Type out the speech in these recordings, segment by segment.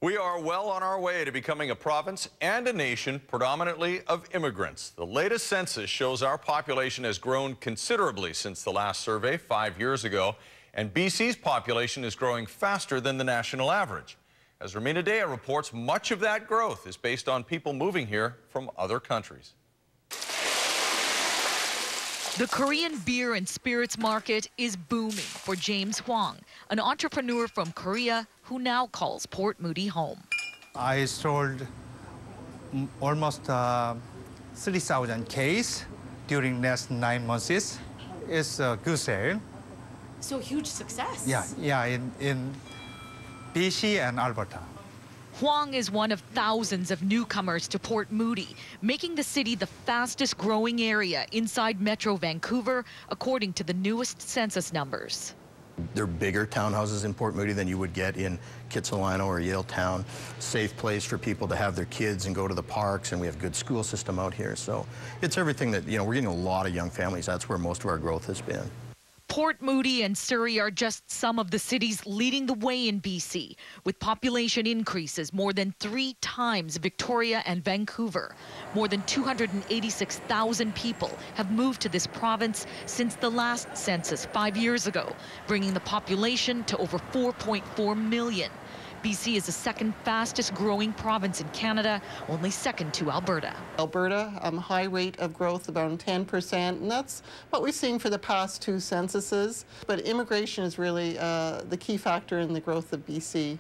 We are well on our way to becoming a province and a nation predominantly of immigrants. The latest census shows our population has grown considerably since the last survey 5 years ago, and BC's population is growing faster than the national average. As Romina Dea reports, much of that growth is based on people moving here from other countries. The Korean beer and spirits market is booming for James Hwang, an entrepreneur from Korea who now calls Port Moody home. I sold almost 3,000 cases during the last 9 months. It's a good sale. So huge success. Yeah, in BC and Alberta. Hwang is one of thousands of newcomers to Port Moody, making the city the fastest growing area inside Metro Vancouver, according to the newest census numbers. They're bigger townhouses in Port Moody than you would get in Kitsilano or Yaletown. Safe place for people to have their kids and go to the parks, and we have a good school system out here. So it's everything that, we're getting a lot of young families. That's where most of our growth has been. Port Moody and Surrey are just some of the cities leading the way in BC, with population increases more than 3 times Victoria and Vancouver. More than 286,000 people have moved to this province since the last census 5 years ago, bringing the population to over 4.4 million. BC is the second fastest growing province in Canada, only second to Alberta. Alberta, high rate of growth, about 10%, and that's what we've seen for the past 2 censuses. But immigration is really the key factor in the growth of BC.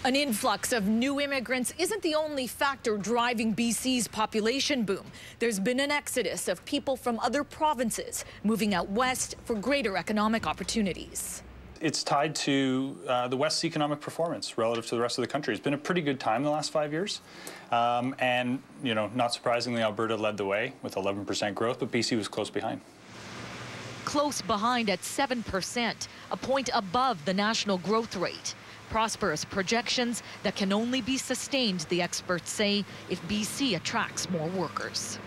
An influx of new immigrants isn't the only factor driving BC's population boom. There's been an exodus of people from other provinces moving out west for greater economic opportunities. It's tied to the West's economic performance relative to the rest of the country. It's been a pretty good time the last 5 years. And, not surprisingly, Alberta led the way with 11% growth, but BC was close behind. Close behind at 7%, a point above the national growth rate. Prosperous projections that can only be sustained, the experts say, if BC attracts more workers.